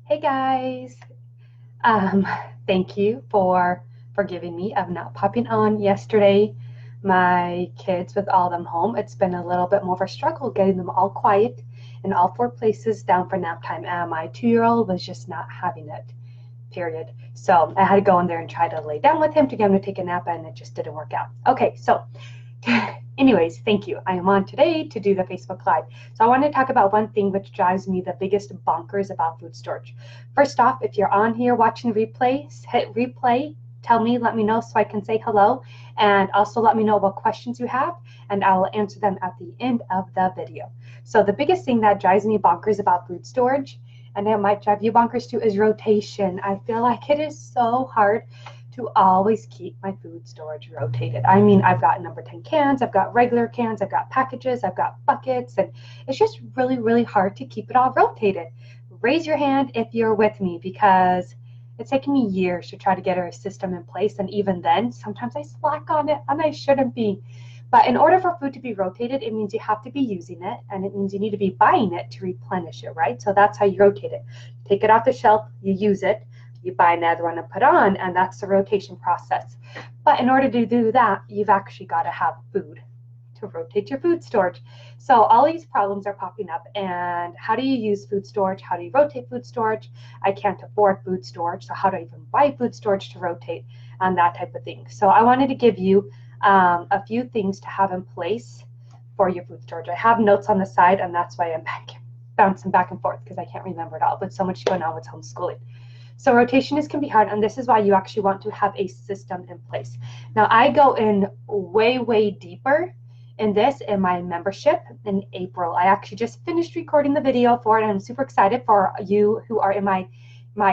Hey guys, um, thank you for forgiving me of not popping on yesterday. My kids, with all of them home, it's been a little bit more of a struggle getting them all quiet in all four places down for nap time. And my 2-year-old was just not having it, period. So I had to go in there and try to lay down with him to get him to take a nap, and it just didn't work out. Okay, so anyways, thank you. I am on today to do the Facebook Live. So I want to talk about one thing which drives me the biggest bonkers about food storage. First off, if you're on here watching replays, hit replay, tell me, let me know so I can say hello, and also let me know what questions you have, and I will answer them at the end of the video. So the biggest thing that drives me bonkers about food storage, and it might drive you bonkers too, is rotation. I feel like it is so hard to always keep my food storage rotated. I mean, I've got number 10 cans, I've got regular cans, I've got packages, I've got buckets, and it's just really, really hard to keep it all rotated. Raise your hand if you're with me, because it's taken me years to try to get a system in place, and even then, sometimes I slack on it, and I shouldn't be. But in order for food to be rotated, it means you have to be using it, and it means you need to be buying it to replenish it, right? So that's how you rotate it. Take it off the shelf, you use it, you buy another one and put on, and that's the rotation process. But in order to do that, you've actually got to have food to rotate your food storage. So all these problems are popping up, and how do you use food storage? How do you rotate food storage? I can't afford food storage, so how do I even buy food storage to rotate, and that type of thing. So I wanted to give you a few things to have in place for your food storage. I have notes on the side, and that's why I'm bouncing back and forth, because I can't remember it all, but so much going on with homeschooling. So rotation can be hard, and this is why you actually want to have a system in place. Now, I go in way, way deeper in this in my membership in April. I actually just finished recording the video for it, and I'm super excited for you who are in my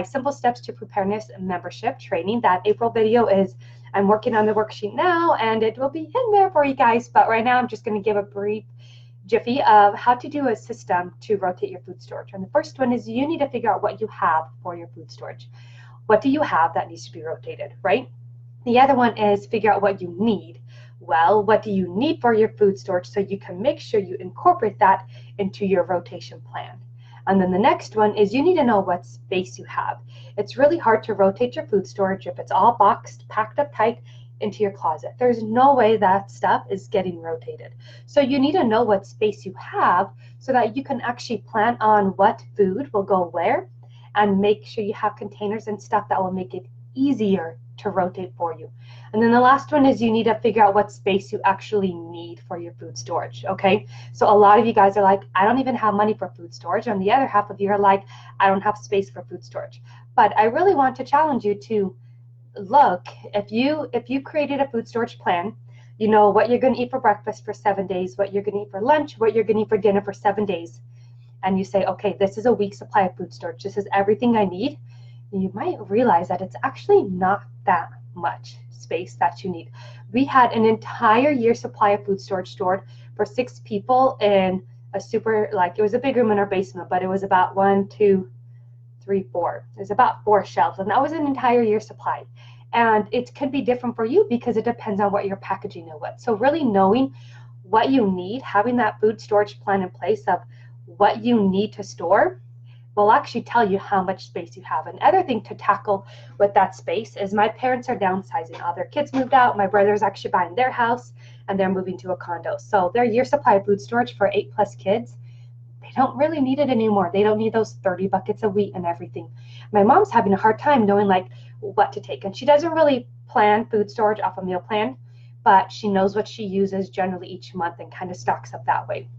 Simple Steps to Preparedness membership training. That April video is, I'm working on the worksheet now, and it will be in there for you guys, but right now I'm just going to give a brief jiffy of how to do a system to rotate your food storage. And the first one is you need to figure out what you have for your food storage. What do you have that needs to be rotated, right? The other one is figure out what you need. Well, what do you need for your food storage so you can make sure you incorporate that into your rotation plan. And then the next one is you need to know what space you have. It's really hard to rotate your food storage if it's all boxed, packed up tight into your closet. There's no way that stuff is getting rotated. So you need to know what space you have so that you can actually plan on what food will go where, and make sure you have containers and stuff that will make it easier to rotate for you. And then the last one is you need to figure out what space you actually need for your food storage, okay? So a lot of you guys are like, I don't even have money for food storage, and the other half of you are like, I don't have space for food storage. But I really want to challenge you to look, if you created a food storage plan, you know what you're going to eat for breakfast for 7 days, what you're going to eat for lunch, what you're going to eat for dinner for 7 days, and you say, okay, this is a week's supply of food storage, this is everything I need, you might realize that it's actually not that much space that you need. We had an entire year's supply of food storage stored for 6 people in a super, like, it was a big room in our basement, but it was about 1, 2, 3, 4. There's about 4 shelves, and that was an entire year's supply. And it could be different for you because it depends on what you're packaging it with. So really knowing what you need, having that food storage plan in place of what you need to store, will actually tell you how much space you have. Another thing to tackle with that space is my parents are downsizing. All their kids moved out. My brother's actually buying their house, and they're moving to a condo. So their year supply of food storage for 8+ kids, they don't really need it anymore. They don't need those 30 buckets of wheat and everything. My mom's having a hard time knowing like what to take, and she doesn't really plan food storage off a meal plan, but she knows what she uses generally each month and kind of stocks up that way.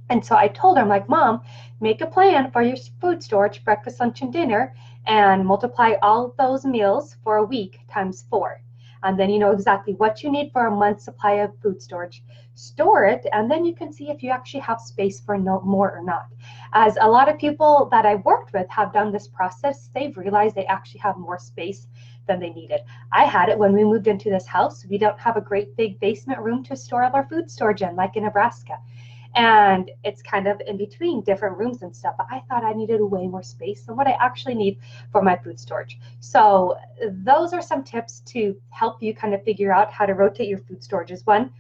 And so I told her, I'm like, Mom, make a plan for your food storage, breakfast, lunch, and dinner, and multiply all those meals for a week times 4. And then you know exactly what you need for a month's supply of food storage. Store it, and then you can see if you actually have space for more or not. As a lot of people that I've worked with have done this process, they've realized they actually have more space than they needed. I had it when we moved into this house. We don't have a great big basement room to store all our food storage in, like in Nebraska. And it's kind of in between different rooms and stuff, but I thought I needed way more space than what I actually need for my food storage. So those are some tips to help you kind of figure out how to rotate your food storage. Is one,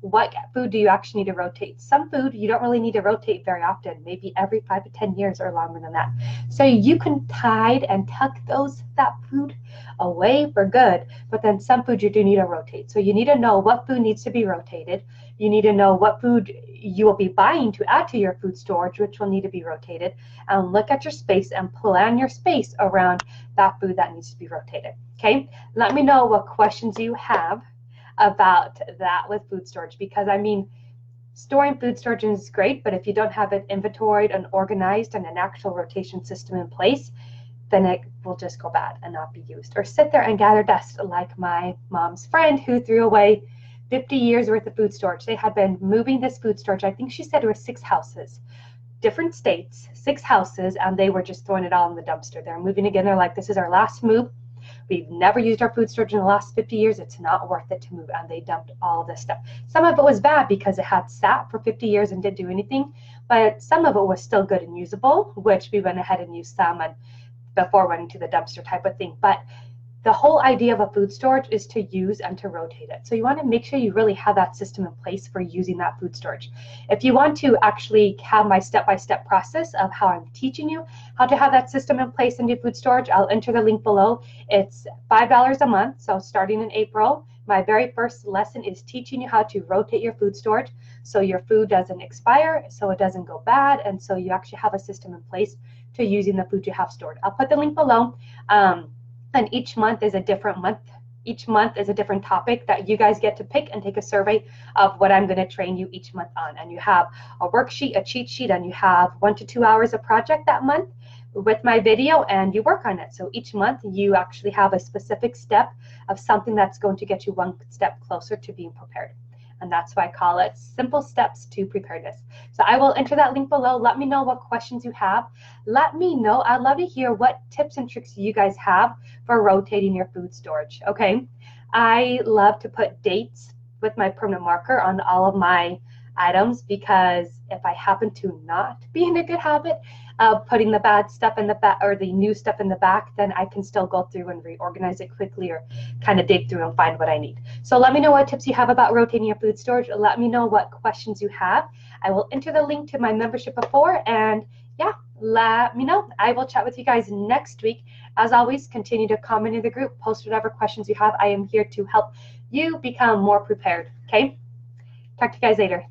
what food do you actually need to rotate. Some food you don't really need to rotate very often, maybe every 5 to 10 years or longer than that. So you can hide and tuck that food away for good, but then some food you do need to rotate. So you need to know what food needs to be rotated. You need to know what food you will be buying to add to your food storage, which will need to be rotated, and look at your space and plan your space around that food that needs to be rotated. Okay, let me know what questions you have about that with food storage, because I mean, storing food storage is great, but if you don't have it inventoried and organized and an actual rotation system in place, then it will just go bad and not be used, or sit there and gather dust like my mom's friend who threw away 50 years worth of food storage. They had been moving this food storage, I think she said it was 6 houses, different states, 6 houses, and they were just throwing it all in the dumpster. They're moving again. They're like, this is our last move. We've never used our food storage in the last 50 years. It's not worth it to move. And they dumped all this stuff. Some of it was bad because it had sat for 50 years and didn't do anything, but some of it was still good and usable, which we went ahead and used some and before went into the dumpster type of thing. But the whole idea of a food storage is to use and to rotate it. So you want to make sure you really have that system in place for using that food storage. If you want to actually have my step-by-step process of how I'm teaching you how to have that system in place and do food storage, I'll enter the link below. It's $5 a month, so starting in April, my very first lesson is teaching you how to rotate your food storage so your food doesn't expire, so it doesn't go bad, and so you actually have a system in place to using the food you have stored. I'll put the link below. And each month is a different month. Each month is a different topic that you guys get to pick and take a survey of what I'm going to train you each month on. And you have a worksheet, a cheat sheet, and you have 1 to 2 hours of project that month with my video, and you work on it. So each month you actually have a specific step of something that's going to get you 1 step closer to being prepared. And that's why I call it Simple Steps to Preparedness. So I will enter that link below. Let me know what questions you have. Let me know. I'd love to hear what tips and tricks you guys have for rotating your food storage, okay? I love to put dates with my permanent marker on all of my items, because if I happen to not be in a good habit of putting the bad stuff in the back or the new stuff in the back, then I can still go through and reorganize it quickly or kind of dig through and find what I need. So let me know what tips you have about rotating your food storage. Let me know what questions you have. I will enter the link to my membership before, and yeah, let me know. I will chat with you guys next week. As always, continue to comment in the group, post whatever questions you have. I am here to help you become more prepared, okay? Talk to you guys later.